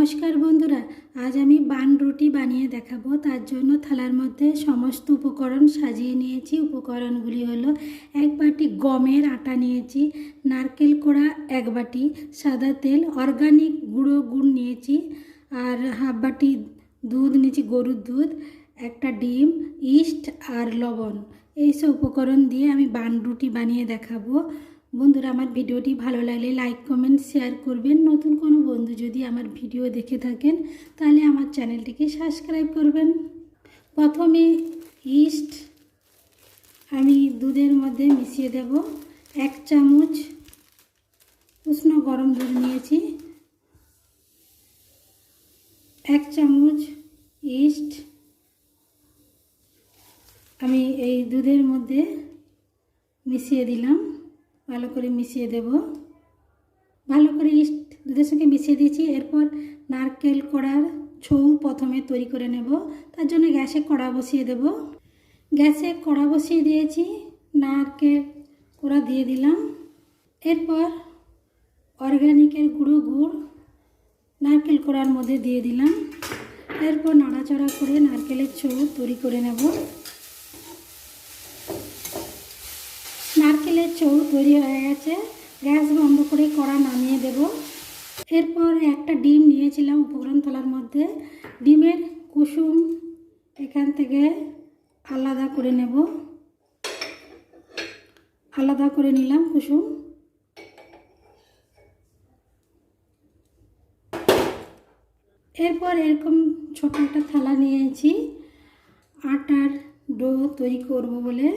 নমস্কার বন্ধুরা, আজ আমি বান রুটি বানিয়ে দেখাবো। তার জন্য থালার মধ্যে সমস্ত উপকরণ সাজিয়ে নিয়েছি। উপকরণগুলি হলো এক বাটি গমের আটা নিয়েছি, নারকেল কোড়া এক বাটি, সাদা তেল, অর্গানিক গুঁড়ো গুড় নিয়েছি, আর হাফ বাটি দুধ নিয়েছি, গরুর দুধ, একটা ডিম, ইস্ট আর লবণ। এইসব উপকরণ দিয়ে আমি বান রুটি বানিয়ে দেখাবো। বন্ধুরা, আমার ভিডিওটি ভালো লাগলে লাইক কমেন্ট শেয়ার করবেন। নতুন কোনো বন্ধু যদি আমার ভিডিও দেখে থাকেন তাহলে আমার চ্যানেলটিকে সাবস্ক্রাইব করবেন। প্রথমে ইস্ট আমি দুধের মধ্যে মিশিয়ে দেব। 1 চামচ উষ্ণ গরম দুধ নিয়েছি, 1 চামচ ইস্ট আমি এই দুধের মধ্যে মিশিয়ে দিলাম। ভালো করে মিশিয়ে দেব। ভালো করে ইস্ট দুধের সঙ্গে মিশিয়ে দিয়েছি। এরপর নারকেল কোড়ার ছৌ প্রথমে তৈরি করে নেব। তার জন্য গ্যাসে কড়া বসিয়ে দেব। গ্যাসে কড়া বসিয়ে দিয়েছি, নারকেল কোড়া দিয়ে দিলাম। এরপর অর্গানিকের গুঁড়ো গুড় নারকেল কোড়ার মধ্যে দিয়ে দিলাম। এরপর নাড়াচাড়া করে নারকেলের ছৌ তৈরি করে নেব। নারকেলের ছৌ তৈরি হয়ে গেছে। গ্যাস বন্ধ করে কড়া নামিয়ে দেব। এরপর একটা ডিম নিয়েছিলাম উপকরণ থালার মধ্যে। ডিমের কুসুম এখান থেকে আলাদা করে নেব। আলাদা করে নিলাম কুসুম। এরপর এরকম ছোট একটা থালা নিয়েছি। আটার ডো তৈরি করব বলে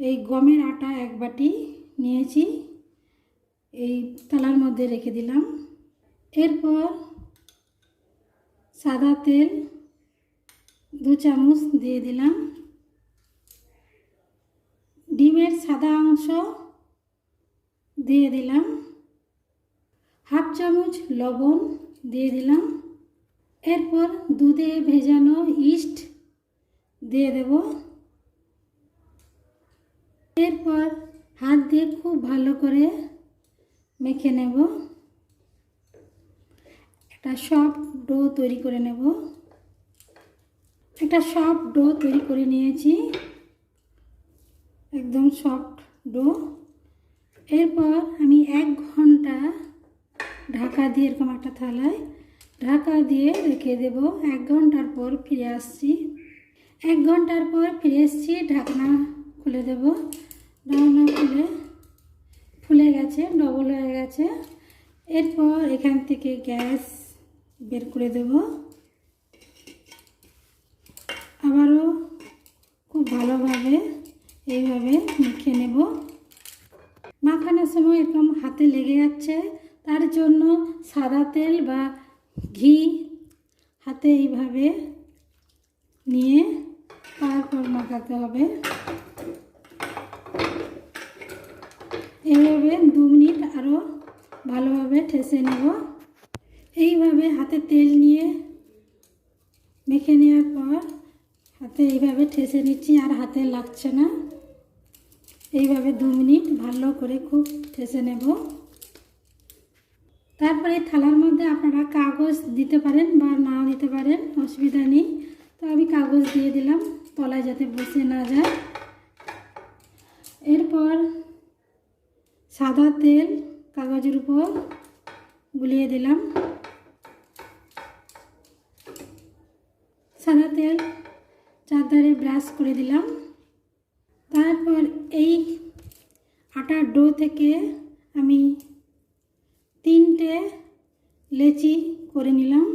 এই গমের আটা এক বাটি নিয়েছি, এই থালার মধ্যে রেখে দিলাম। এরপর সাদা তেল 2 চামচ দিয়ে দিলাম। ডিমের সাদা অংশ দিয়ে দিলাম। হাফ চামচ লবণ দিয়ে দিলাম। এরপর দুধে ভেজানো ইস্ট দিয়ে দেব। এরপর হাত দিয়ে খুব ভালো করে মেখে নেব। একটা সফট ডো তৈরি করে নেব। একটা সফট ডো তৈরি করে নিয়েছি, একদম সফট ডো। এরপর আমি 1 ঘন্টা ঢাকা দিয়ে এরকম একটা থালায় ঢাকা দিয়ে রেখে দেব। 1 ঘন্টার পর ফিরে আসছি। 1 ঘন্টার পর ফিরে এসেছি। ঢাকনা খুলে দেব। ঢাকনা খুলে ফুলে গেছে, ডবল হয়ে গেছে। এরপর এখান থেকে গ্যাস বের করে দেব। আবারও খুব ভালোভাবে এইভাবে মেখে নেব। মাখানোর সময় এরকম হাতে লেগে যাচ্ছে, তার জন্য সাদা তেল বা ঘি হাতে এইভাবে নিয়ে তারপর মাখাতে হবে। এইভাবে 2 মিনিট আরও ভালোভাবে ঠেসে নেব। এইভাবে হাতে তেল নিয়ে মেখে নেওয়ার পর হাতে এইভাবে ঠেসে নিচ্ছি, আর হাতে লাগছে না। এইভাবে 2 মিনিট ভালো করে খুব ঠেসে নেব। তারপরে থালার মধ্যে আপনারা কাগজ দিতে পারেন বা নাও দিতে পারেন, অসুবিধা নেই। তো আমি কাগজ দিয়ে দিলাম তলায় যাতে বসে না যায়। এরপর সাদা তেল কাগজের উপর বুলিয়ে দিলাম। সাদা তেল চারধারে ব্রাশ করে দিলাম। তারপর এই আটার ডো থেকে আমি 3টে লেচি করে নিলাম।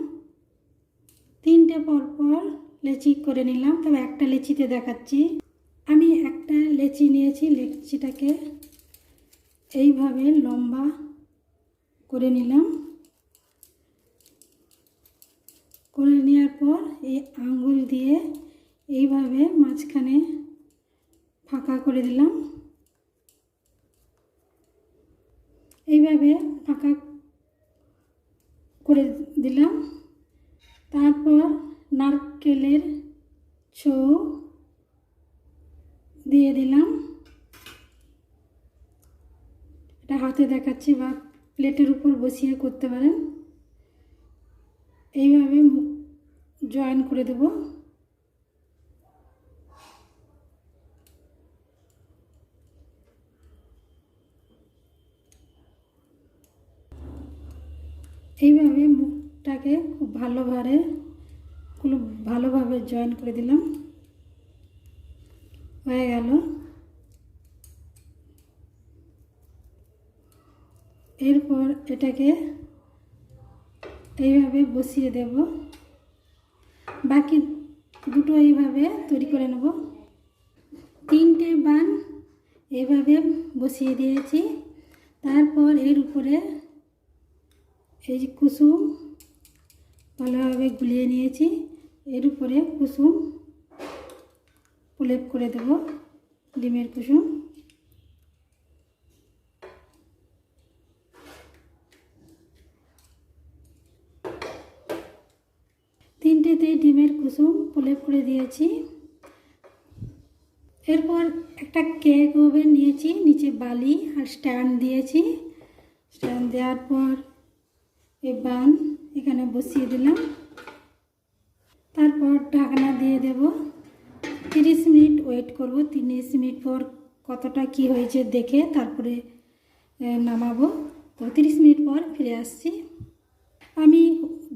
3টে পরপর লেচি করে নিলাম, তবে একটা লেচিতে দেখাচ্ছি। আমি একটা লেচি নিয়েছি, লেচিটাকে এইভাবে লম্বা করে নিলাম। করে নেওয়ার পর এই আঙ্গুল দিয়ে এইভাবে মাঝখানে ফাঁকা করে দিলাম। এইভাবে ফাঁকা করে দিলাম। তারপর নারকেলের ছৌ দিয়ে দিলাম। এটা হাতে দেখাচ্ছি বা প্লেটের উপর বসিয়ে করতে পারেন। এইভাবে মুখ জয়েন করে দেব। এইভাবে মুখটাকে খুব ভালোভাবে জয়েন করে দিলাম। হয়ে গেল। এরপর এটাকে এইভাবে বসিয়ে দেব। বাকি দুটো এইভাবে তৈরি করে নেব। 3টে বান এইভাবে বসিয়ে দিয়েছি। তারপর এর উপরে এই যে কুসুম ভালোভাবে গুলিয়ে নিয়েছি, এর উপরে কুসুম প্রলেপ করে দেব, ডিমের কুসুম। তিনটেতেই ডিমের কুসুম প্রলেপ করে দিয়েছি। এরপর একটা কেক ওভেন নিয়েছি, নিচে বালি আর স্ট্যান্ড দিয়েছি। স্ট্যান্ড দেওয়ার পর এই বান এখানে বসিয়ে দিলাম। তারপর ঢাকনা দিয়ে দেব। 30 মিনিট ওয়েট করব। 30 মিনিট পর কতটা কি হয়েছে দেখে তারপরে নামাবো। তো 30 মিনিট পর ফিরে আসছি। আমি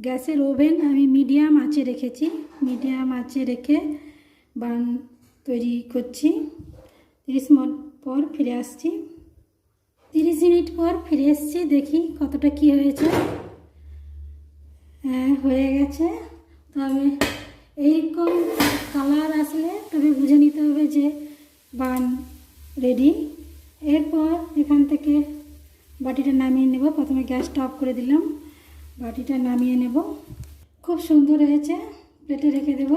গ্যাসের ওভেন মিডিয়াম আঁচে রেখেছি। মিডিয়াম আঁচে রেখে বান তৈরি করছি। 30 মিনিট পর ফিরে আসছি। 30 মিনিট পর ফিরে এসেছি, দেখি কতটা কি হয়েছে। হয়ে গেছে। তবে এইরকম কালার আসলে তবে বুঝে নিতে হবে যে বান রেডি। এরপর এখান থেকে বাটিটা নামিয়ে নেব। প্রথমে গ্যাসটা অফ করে দিলাম, বাটিটা নামিয়ে নেব। খুব সুন্দর হয়েছে, প্লেটে রেখে দেব।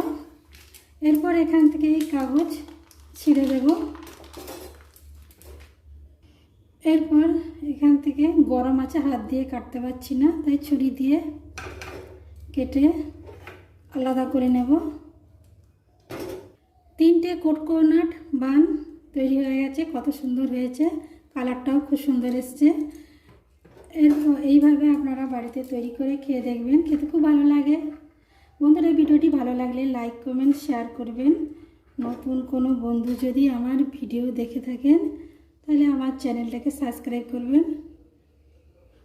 এরপর এখান থেকে এই কাগজ ছিঁড়ে দেব। এরপর এখান থেকে গরম আছে, হাত দিয়ে কাটতে পারছি না, তাই ছুরি দিয়ে কেটে আলাদা করে নেব। 3টে কোটকোনাট বান তৈরি হয়ে গেছে। কত সুন্দর হয়েছে, কালারটাও খুব সুন্দর এসছে। এরপর এইভাবে আপনারা বাড়িতে তৈরি করে খেয়ে দেখবেন, খেতে খুব ভালো লাগে। বন্ধুরা, ভিডিওটি ভালো লাগলে লাইক কমেন্ট শেয়ার করবেন। নতুন কোনো বন্ধু যদি আমার ভিডিও দেখে থাকেন তাহলে আমার চ্যানেলটাকে সাবস্ক্রাইব করবেন।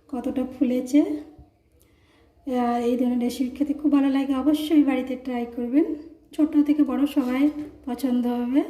কতটা ফুলেছে, এই ধরনের রেসিপি খেতে খুব ভালো লাগে। অবশ্যই বাড়িতে ট্রাই করবেন, ছোট থেকে বড় সবাই পছন্দ হবে।